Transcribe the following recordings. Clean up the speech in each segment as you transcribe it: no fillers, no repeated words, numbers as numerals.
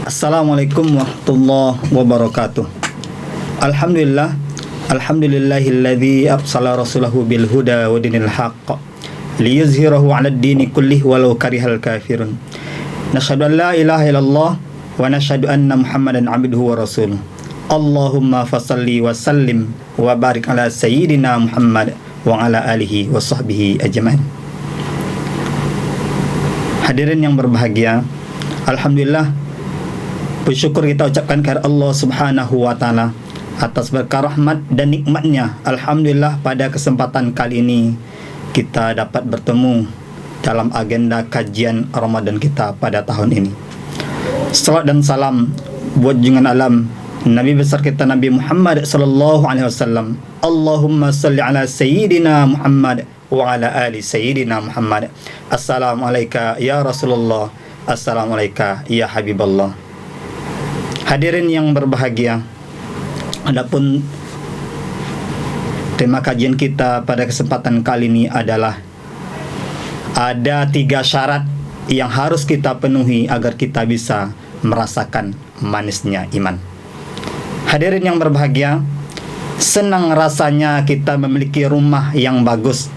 Assalamualaikum warahmatullahi wabarakatuh. Alhamdulillah, alhamdulillahilladzi arsala rasulahu bil huda wa dinil haqq liyuzhirahu 'alad dini kullih walau karihal kafirun. Nasyhadu an la ilaha illallah wa nasyhadu anna Muhammadan 'abduhu wa rasuluh. Allahumma fashalli wa sallim wa barik ala sayyidina Muhammad wa ala alihi wa sahbihi ajmain. Hadirin yang berbahagia, alhamdulillah, bersyukur kita ucapkan kepada Allah Subhanahu wa taala atas berkah rahmat dan nikmatnya. Alhamdulillah, pada kesempatan kali ini kita dapat bertemu dalam agenda kajian Ramadan kita pada tahun ini. Salat dan salam buat junjungan alam Nabi besar kita Nabi Muhammad sallallahu alaihi wasallam. Allahumma salli ala sayyidina Muhammad wa ala ali sayyidina Muhammad. Assalamualaikum ya Rasulullah, assalamualaikum ya Habiballah. Hadirin yang berbahagia, adapun tema kajian kita pada kesempatan kali ini adalah ada 3 syarat yang harus kita penuhi agar kita bisa merasakan manisnya iman. Hadirin yang berbahagia, senang rasanya kita memiliki rumah yang bagus.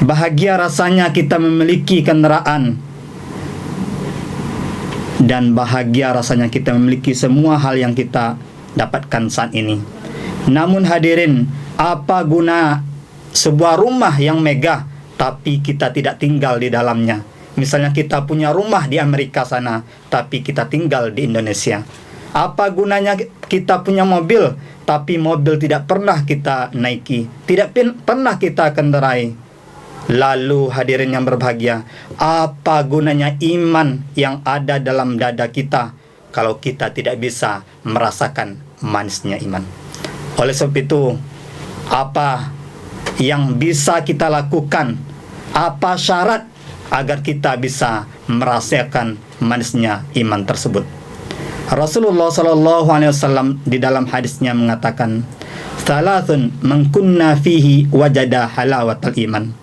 Bahagia rasanya kita memiliki kendaraan. Dan bahagia rasanya kita memiliki semua hal yang kita dapatkan saat ini. Namun hadirin, apa guna sebuah rumah yang megah tapi kita tidak tinggal di dalamnya? Misalnya kita punya rumah di Amerika sana tapi kita tinggal di Indonesia. Apa gunanya kita punya mobil tapi mobil tidak pernah kita naiki, tidak pernah kita kendarai? Lalu hadirin yang berbahagia, apa gunanya iman yang ada dalam dada kita kalau kita tidak bisa merasakan manisnya iman? Oleh sebab itu, apa yang bisa kita lakukan? Apa syarat agar kita bisa merasakan manisnya iman tersebut? Rasulullah sallallahu alaihi wasallam di dalam hadisnya mengatakan, "Thalathun man kunna fihi wajada halawatal iman."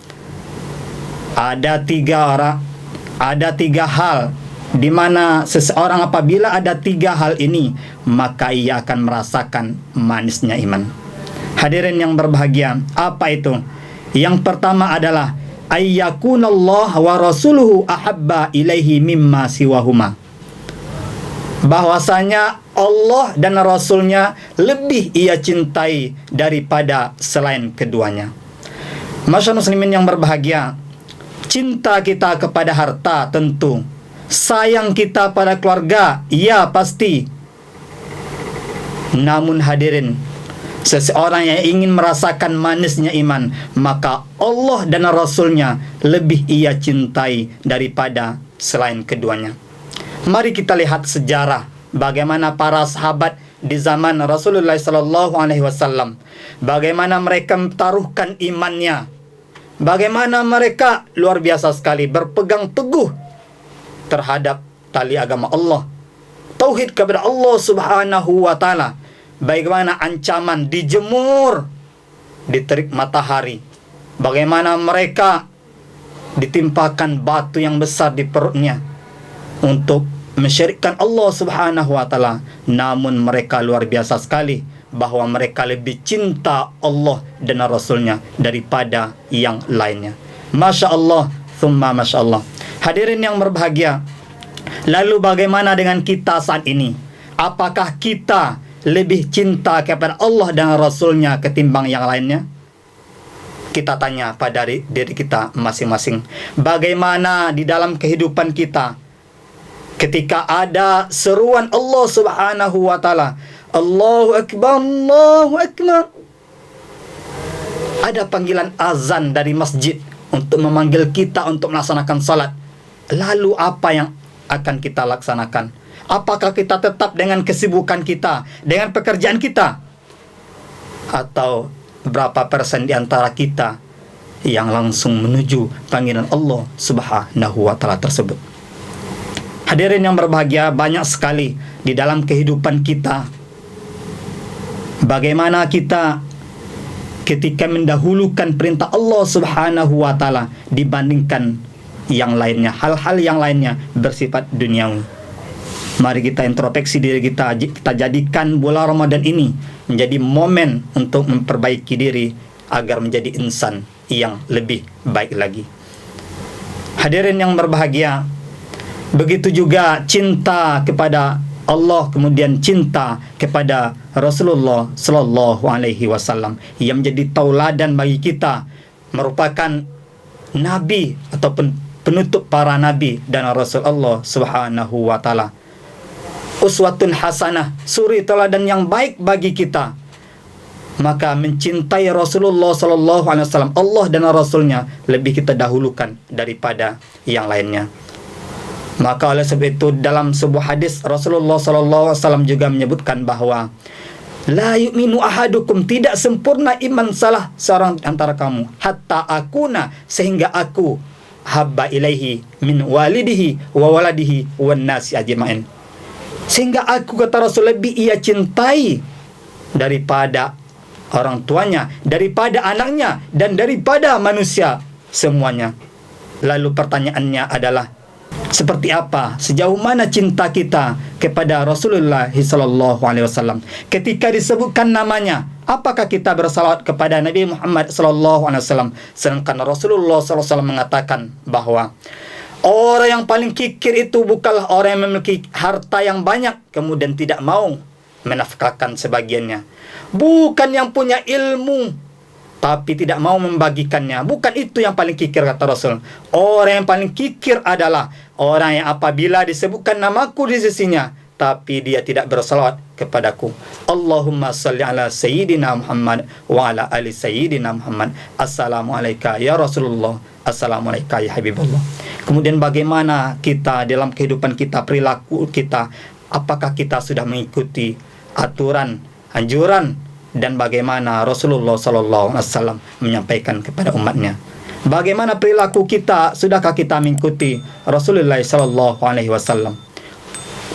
Ada 3 hal di mana seseorang apabila ada 3 hal ini, maka ia akan merasakan manisnya iman. Hadirin yang berbahagia, apa itu? Yang pertama adalah ayyakunallah wa rasuluhu ahabba ilaihi mimma siwahuma. Bahwasanya Allah dan Rasulnya lebih ia cintai daripada selain keduanya. Masyaallah muslimin yang berbahagia, cinta kita kepada harta tentu, sayang kita pada keluarga, ya pasti. Namun hadirin, seseorang yang ingin merasakan manisnya iman, maka Allah dan Rasulnya lebih ia cintai daripada selain keduanya. Mari kita lihat sejarah bagaimana para sahabat di zaman Rasulullah SAW, bagaimana mereka taruhkan imannya, bagaimana mereka luar biasa sekali berpegang teguh terhadap tali agama Allah, tauhid kepada Allah Subhanahu wa taala. Bagaimana ancaman dijemur di terik matahari, bagaimana mereka ditimpakan batu yang besar di perutnya untuk mensyirikkan Allah Subhanahu wa taala. Namun mereka luar biasa sekali bahwa mereka lebih cinta Allah dan Rasulnya daripada yang lainnya. Masya Allah, thumma Masya Allah. Hadirin yang berbahagia, lalu bagaimana dengan kita saat ini? Apakah kita lebih cinta kepada Allah dan Rasulnya ketimbang yang lainnya? Kita tanya pada diri kita masing-masing. Bagaimana di dalam kehidupan kita ketika ada seruan Allah Subhanahu wa taala, Allahu Akbar, Allahu Akbar, ada panggilan azan dari masjid untuk memanggil kita untuk melaksanakan salat. Lalu apa yang akan kita laksanakan? Apakah kita tetap dengan kesibukan kita, dengan pekerjaan kita? Atau berapa persen di antara kita yang langsung menuju panggilan Allah Subhanahu wa taala tersebut? Hadirin yang berbahagia, banyak sekali di dalam kehidupan kita bagaimana kita ketika mendahulukan perintah Allah Subhanahu wa taala dibandingkan yang lainnya, hal-hal yang lainnya bersifat duniawi. Mari kita introspeksi diri kita. Kita jadikan bulan Ramadan ini menjadi momen untuk memperbaiki diri agar menjadi insan yang lebih baik lagi. Hadirin yang berbahagia, begitu juga cinta kepada Allah, kemudian cinta kepada Rasulullah sallallahu alaihi wasallam yang menjadi tauladan bagi kita, merupakan nabi ataupun penutup para nabi dan Rasul Allah Subhanahu wa taala. Uswatun hasanah, suri teladan yang baik bagi kita. Maka mencintai Rasulullah sallallahu alaihi wasallam, Allah dan Rasulnya, lebih kita dahulukan daripada yang lainnya. Maka oleh sebab itu dalam sebuah hadis Rasulullah sallallahu alaihi wasallam juga menyebutkan bahwa la yu'minu ahadukum, tidak sempurna iman salah seorang antara kamu, hatta akuna, sehingga aku habba ilaihi min walidihi wa waladihi wan nasi ajma'in, sehingga aku, kata Rasul, lebih ia cintai daripada orang tuanya, daripada anaknya, dan daripada manusia semuanya. Lalu pertanyaannya adalah, seperti apa, sejauh mana cinta kita kepada Rasulullah sallallahu alaihi wasallam? Ketika disebutkan namanya, apakah kita bersalawat kepada Nabi Muhammad sallallahu alaihi wasallam? Sedangkan Rasulullah sallallahu alaihi wasallam mengatakan bahwa orang yang paling kikir itu bukanlah orang yang memiliki harta yang banyak kemudian tidak mau menafkahkan sebagiannya, bukan yang punya ilmu tapi tidak mau membagikannya, bukan itu yang paling kikir, kata Rasul. Orang yang paling kikir adalah orang yang apabila disebutkan namaku di sisinya tapi dia tidak bersalawat kepadaku. Allahumma salli ala sayyidina Muhammad wa ala ali sayyidina Muhammad. Assalamualaikum ya Rasulullah, assalamualaikum ya Habibullah. Kemudian bagaimana kita dalam kehidupan kita, perilaku kita, apakah kita sudah mengikuti aturan, anjuran, dan bagaimana Rasulullah sallallahu alaihi wasallam menyampaikan kepada umatnya? Bagaimana perilaku kita, sudahkah kita mengikuti Rasulullah sallallahu alaihi wasallam?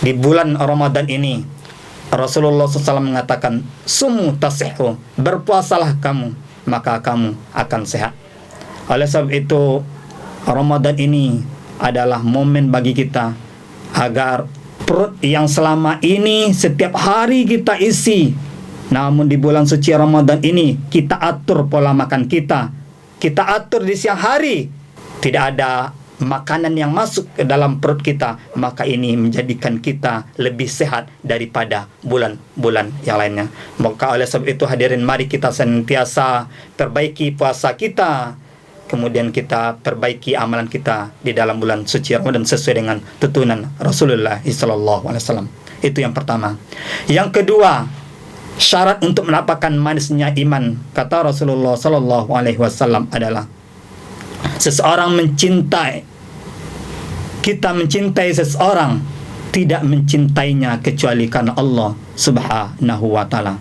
Di bulan Ramadan ini Rasulullah SAW mengatakan, sumu tasihhu, berpuasalah kamu, maka kamu akan sehat. Oleh sebab itu Ramadan ini adalah momen bagi kita agar perut yang selama ini setiap hari kita isi, namun di bulan suci Ramadan ini kita atur pola makan kita. Kita atur di siang hari, tidak ada makanan yang masuk ke dalam perut kita, maka ini menjadikan kita lebih sehat daripada bulan-bulan yang lainnya. Maka oleh sebab itu hadirin, mari kita senantiasa perbaiki puasa kita, kemudian kita perbaiki amalan kita di dalam bulan suci Ramadan sesuai dengan tuntunan Rasulullah SAW. Itu yang pertama. Yang kedua, syarat untuk mendapatkan manisnya iman, kata Rasulullah SAW, adalah seseorang kita mencintai seseorang tidak mencintainya kecuali karena Allah Subhanahu wa taala.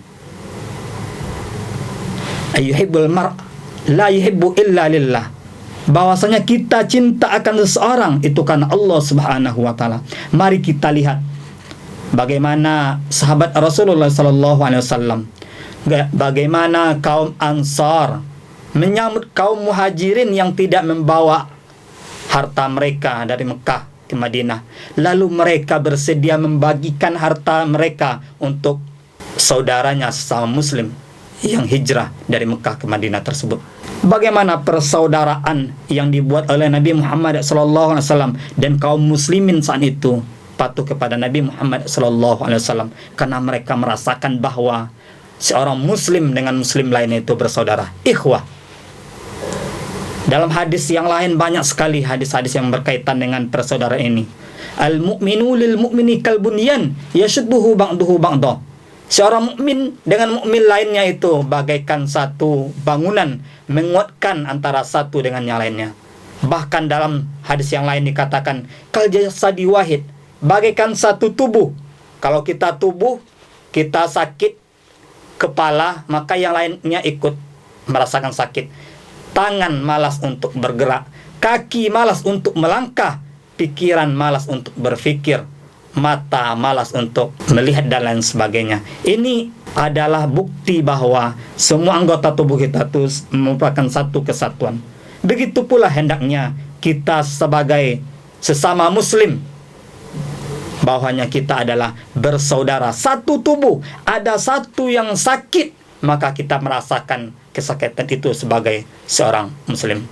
Ayyuhibbul mar' la yuhibbu illa lillah. Bahwasanya kita cinta akan seseorang itu karena Allah Subhanahu wa taala. Mari kita lihat bagaimana sahabat Rasulullah sallallahu alaihi wasallam, bagaimana kaum Ansar menyambut kaum Muhajirin yang tidak membawa harta mereka dari Mekah ke Madinah. Lalu mereka bersedia membagikan harta mereka untuk saudaranya sesama muslim yang hijrah dari Mekah ke Madinah tersebut. Bagaimana persaudaraan yang dibuat oleh Nabi Muhammad SAW dan kaum muslimin saat itu patuh kepada Nabi Muhammad SAW karena mereka merasakan bahwa seorang muslim dengan muslim lainnya itu bersaudara, ikhwah. Dalam hadis yang lain banyak sekali hadis-hadis yang berkaitan dengan persaudaraan ini. Al-mu'minu lil mu'mini kal bunyan yashudduhu ba'duhu ba'da. Seorang mukmin dengan mukmin lainnya itu bagaikan satu bangunan, menguatkan antara satu dengan yang lainnya. Bahkan dalam hadis yang lain dikatakan kal jasadi wahid, bagaikan satu tubuh. Kalau kita kita sakit kepala, maka yang lainnya ikut merasakan sakit. Tangan malas untuk bergerak, kaki malas untuk melangkah, pikiran malas untuk berpikir, mata malas untuk melihat dan lain sebagainya. Ini adalah bukti bahwa semua anggota tubuh kita itu merupakan satu kesatuan. Begitu pula hendaknya kita sebagai sesama muslim bahwanya kita adalah bersaudara, satu tubuh. Ada satu yang sakit, maka kita merasakan kesakitan itu sebagai seorang muslim.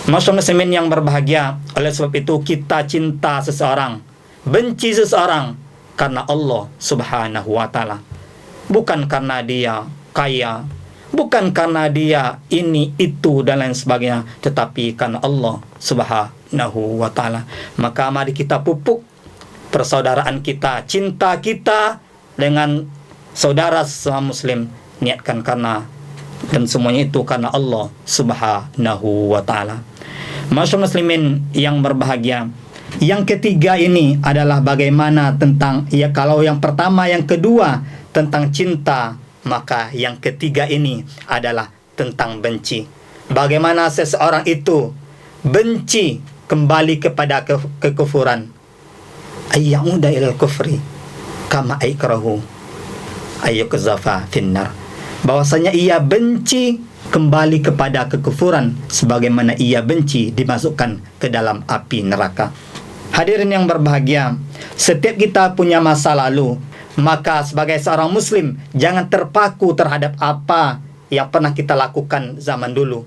Masyaallah muslimin yang berbahagia, oleh sebab itu kita cinta seseorang, benci seseorang karena Allah Subhanahu wa taala. Bukan karena dia kaya, bukan karena dia ini, itu, dan lain sebagainya, tetapi karena Allah Subhanahu wa ta'ala. Maka mari kita pupuk persaudaraan kita, cinta kita dengan saudara sesama muslim, niatkan karena, dan semuanya itu karena Allah Subhanahu wa ta'ala. Masyaallah muslimin yang berbahagia, yang ketiga ini adalah bagaimana tentang, ya kalau yang pertama, yang kedua tentang cinta, maka yang ketiga ini adalah tentang benci. Bagaimana seseorang itu benci kembali kepada kekufuran. Ayyauda ilal kufri kama aikrahu ayyukzafa finnar. Bahwasanya ia benci kembali kepada kekufuran sebagaimana ia benci dimasukkan ke dalam api neraka. Hadirin yang berbahagia, setiap kita punya masa lalu. Maka sebagai seorang muslim, jangan terpaku terhadap apa yang pernah kita lakukan zaman dulu,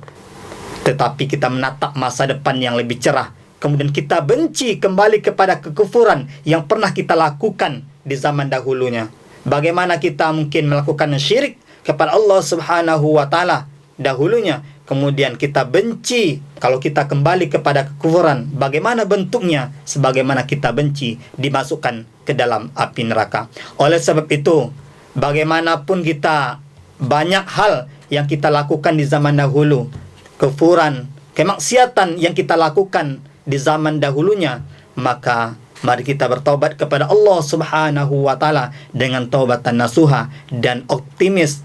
tetapi kita menatap masa depan yang lebih cerah. Kemudian kita benci kembali kepada kekufuran yang pernah kita lakukan di zaman dahulunya. Bagaimana kita mungkin melakukan syirik kepada Allah Subhanahu wa ta'ala dahulunya, kemudian kita benci kalau kita kembali kepada kekufuran. Bagaimana bentuknya? Sebagaimana kita benci dimasukkan ke dalam api neraka. Oleh sebab itu, bagaimanapun kita, banyak hal yang kita lakukan di zaman dahulu, kekufuran, kemaksiatan yang kita lakukan di zaman dahulunya, maka mari kita bertaubat kepada Allah Subhanahu wa ta'ala dengan taubatan nasuha dan optimis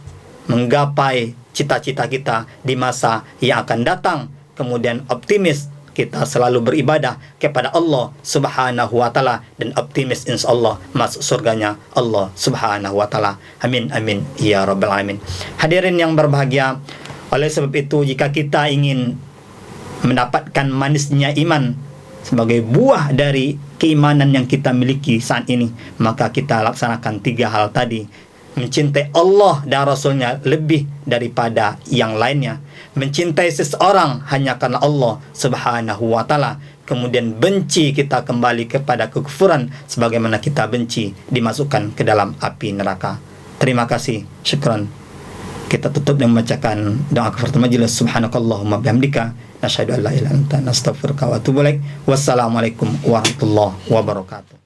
menggapai cita-cita kita di masa yang akan datang. Kemudian optimis kita selalu beribadah kepada Allah Subhanahu wa ta'ala, dan optimis insyaallah masuk surganya Allah Subhanahu wa ta'ala. Amin amin ya rabbal alamin. Hadirin yang berbahagia, oleh sebab itu jika kita ingin mendapatkan manisnya iman sebagai buah dari keimanan yang kita miliki saat ini, maka kita laksanakan 3 hal tadi. Mencintai Allah dan Rasulnya lebih daripada yang lainnya. Mencintai seseorang hanya karena Allah Subhanahu wa ta'ala. Kemudian benci kita kembali kepada kekufuran sebagaimana kita benci dimasukkan ke dalam api neraka. Terima kasih. Syukran. Kita tutup dengan membacakan doa kafaratul majelis. Subhanakallahumma bihamdika nasyhadu an la ilaha illa anta nastaghfiruka wa atubu ilaik. Wassalamualaikum warahmatullahi wabarakatuh.